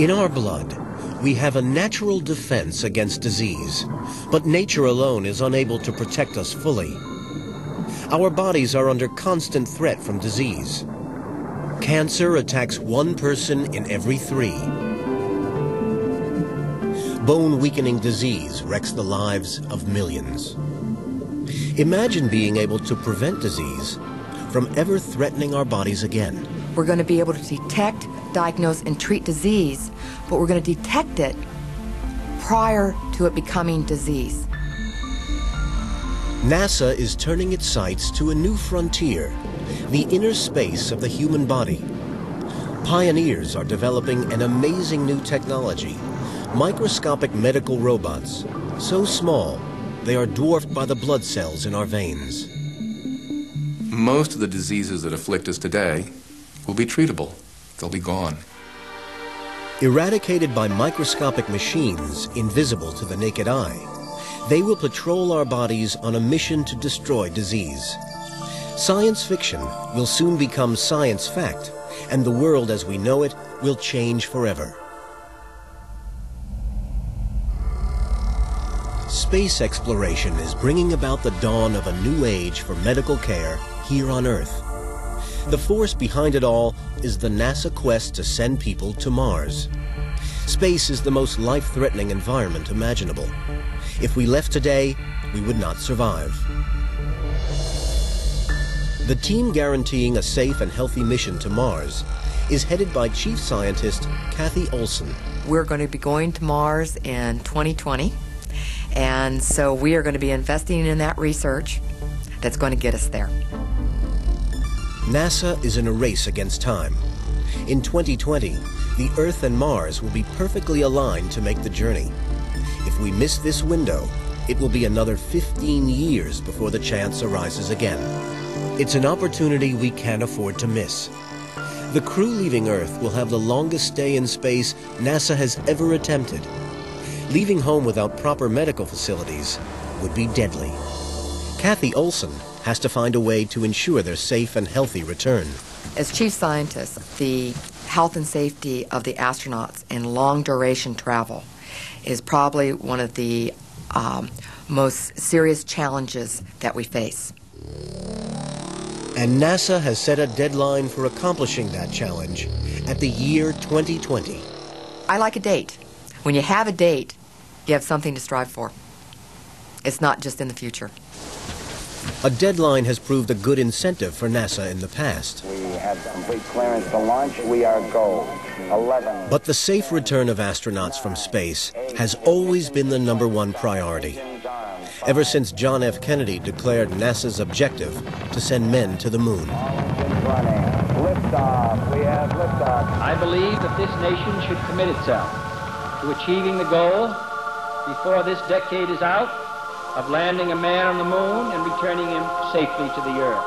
In our blood, we have a natural defense against disease, but nature alone is unable to protect us fully. Our bodies are under constant threat from disease. Cancer attacks 1 person in every 3. Bone-weakening disease wrecks the lives of millions. Imagine being able to prevent disease from ever threatening our bodies again. We're going to be able to detect, diagnose, and treat disease, but we're going to detect it prior to it becoming disease. NASA is turning its sights to a new frontier, the inner space of the human body. Pioneers are developing an amazing new technology, microscopic medical robots, so small they are dwarfed by the blood cells in our veins. Most of the diseases that afflict us today will be treatable. They'll be gone. Eradicated by microscopic machines invisible to the naked eye, they will patrol our bodies on a mission to destroy disease. Science fiction will soon become science fact, and the world as we know it will change forever. Space exploration is bringing about the dawn of a new age for medical care here on Earth. The force behind it all is the NASA quest to send people to Mars. Space is the most life-threatening environment imaginable. If we left today, we would not survive. The team guaranteeing a safe and healthy mission to Mars is headed by Chief Scientist Kathy Olson. We're going to be going to Mars in 2020, and so we are going to be investing in that research that's going to get us there. NASA is in a race against time. In 2020, the Earth and Mars will be perfectly aligned to make the journey. If we miss this window, it will be another 15 years before the chance arises again. It's an opportunity we can't afford to miss. The crew leaving Earth will have the longest stay in space NASA has ever attempted. Leaving home without proper medical facilities would be deadly. Kathy Olson has to find a way to ensure their safe and healthy return. As chief scientist, the health and safety of the astronauts in long-duration travel is probably one of the most serious challenges that we face. And NASA has set a deadline for accomplishing that challenge at the year 2020. I like a date. When you have a date, you have something to strive for. It's not just in the future. A deadline has proved a good incentive for NASA in the past. We have complete clearance to launch. We are go. 11. But the safe return of astronauts from space has always been the #1 priority. Ever since John F. Kennedy declared NASA's objective to send men to the moon. Liftoff. We have liftoff. I believe that this nation should commit itself to achieving the goal before this decade is out of landing a man on the moon and returning him safely to the Earth.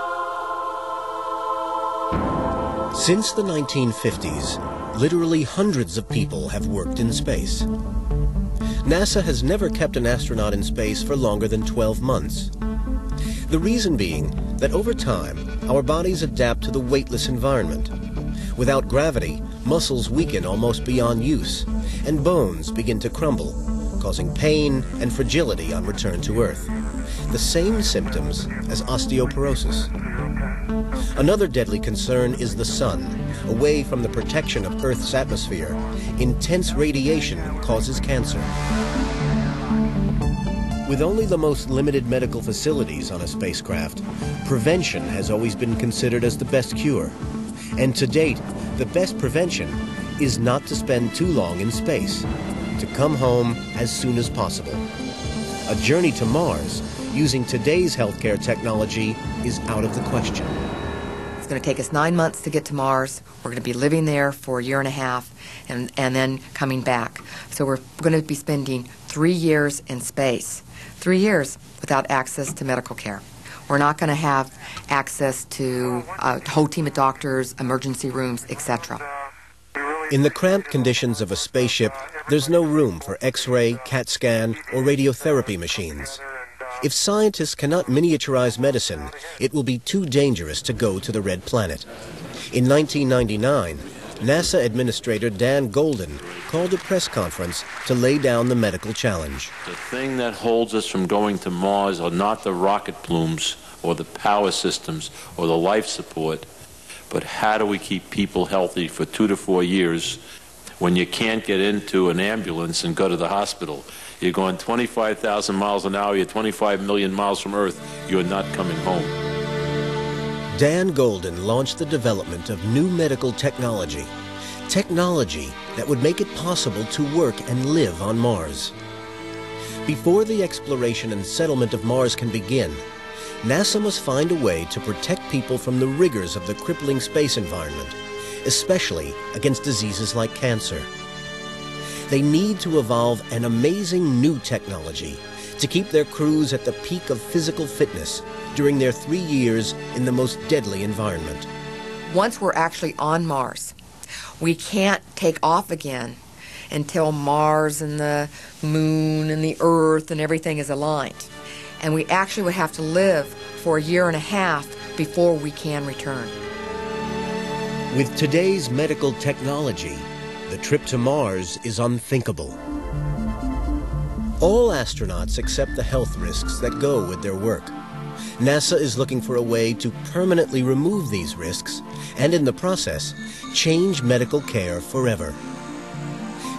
Since the 1950s, literally hundreds of people have worked in space. NASA has never kept an astronaut in space for longer than 12 months. The reason being that over time, our bodies adapt to the weightless environment. Without gravity, muscles weaken almost beyond use, and bones begin to crumble, causing pain and fragility on return to Earth. The same symptoms as osteoporosis. Another deadly concern is the sun. Away from the protection of Earth's atmosphere, intense radiation causes cancer. With only the most limited medical facilities on a spacecraft, prevention has always been considered as the best cure. And to date, the best prevention is not to spend too long in space, to come home as soon as possible. A journey to Mars using today's healthcare technology is out of the question. It's going to take us 9 months to get to Mars. We're going to be living there for a year and a half and then coming back. So we're going to be spending 3 years in space. 3 years without access to medical care. We're not going to have access to a whole team of doctors, emergency rooms, etc. In the cramped conditions of a spaceship, there's no room for X-ray, CAT scan, or radiotherapy machines. If scientists cannot miniaturize medicine, it will be too dangerous to go to the Red Planet. In 1999, NASA Administrator Dan Golden called a press conference to lay down the medical challenge. The thing that holds us from going to Mars are not the rocket plumes or the power systems or the life support, but how do we keep people healthy for 2 to 4 years when you can't get into an ambulance and go to the hospital? You're going 25,000 miles an hour, you're 25 million miles from Earth, you're not coming home. Dan Golden launched the development of new medical technology that would make it possible to work and live on Mars. Before the exploration and settlement of Mars can begin, NASA must find a way to protect people from the rigors of the crippling space environment, especially against diseases like cancer. They need to evolve an amazing new technology to keep their crews at the peak of physical fitness during their 3 years in the most deadly environment. Once we're actually on Mars, we can't take off again until Mars and the Moon and the Earth and everything is aligned. And we actually would have to live for 1.5 years before we can return. With today's medical technology, the trip to Mars is unthinkable. All astronauts accept the health risks that go with their work. NASA is looking for a way to permanently remove these risks and, in the process, change medical care forever.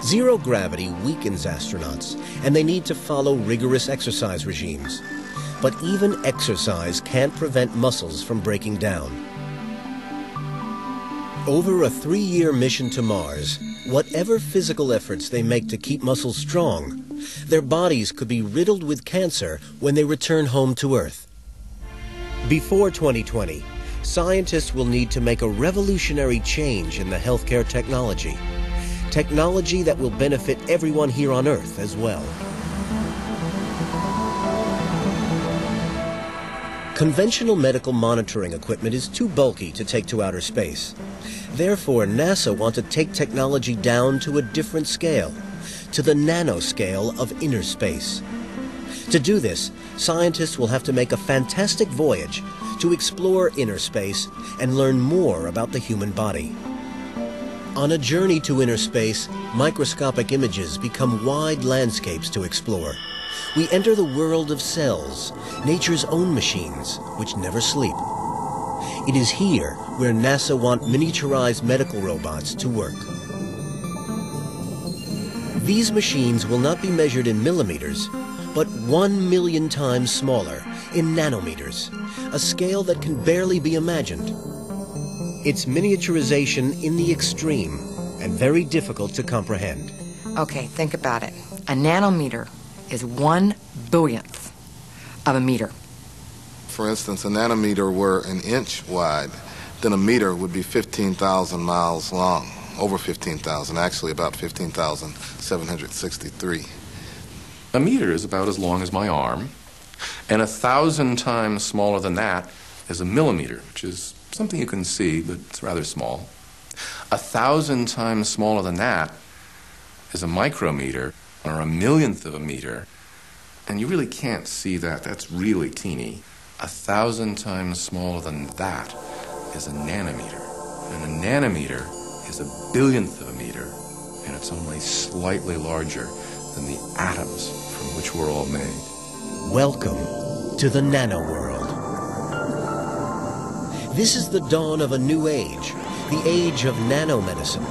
Zero gravity weakens astronauts, and they need to follow rigorous exercise regimes. But even exercise can't prevent muscles from breaking down. Over a 3-year mission to Mars, whatever physical efforts they make to keep muscles strong, their bodies could be riddled with cancer when they return home to Earth. Before 2020, scientists will need to make a revolutionary change in the healthcare technology that will benefit everyone here on Earth as well. Conventional medical monitoring equipment is too bulky to take to outer space. Therefore, NASA wants to take technology down to a different scale, to the nanoscale of inner space. To do this, scientists will have to make a fantastic voyage to explore inner space and learn more about the human body. On a journey to inner space, microscopic images become wide landscapes to explore. We enter the world of cells, nature's own machines, which never sleep. It is here where NASA wants miniaturized medical robots to work. These machines will not be measured in millimeters, but 1 million times smaller, in nanometers, a scale that can barely be imagined. It's miniaturization in the extreme and very difficult to comprehend. Okay, think about it. A nanometer is 1 billionth of a meter. For instance, a nanometer were an inch wide, then a meter would be 15,000 miles long. Over 15,000, actually about 15,763. A meter is about as long as my arm, and 1,000 times smaller than that is a millimeter, which is something you can see, but it's rather small. 1,000 times smaller than that is a micrometer, or a millionth of a meter, and you really can't see that. That's really teeny. 1,000 times smaller than that is a nanometer, and a nanometer is a billionth of a meter, and it's only slightly larger than the atoms from which we're all made. Welcome to the nano world. This is the dawn of a new age, the age of nanomedicine.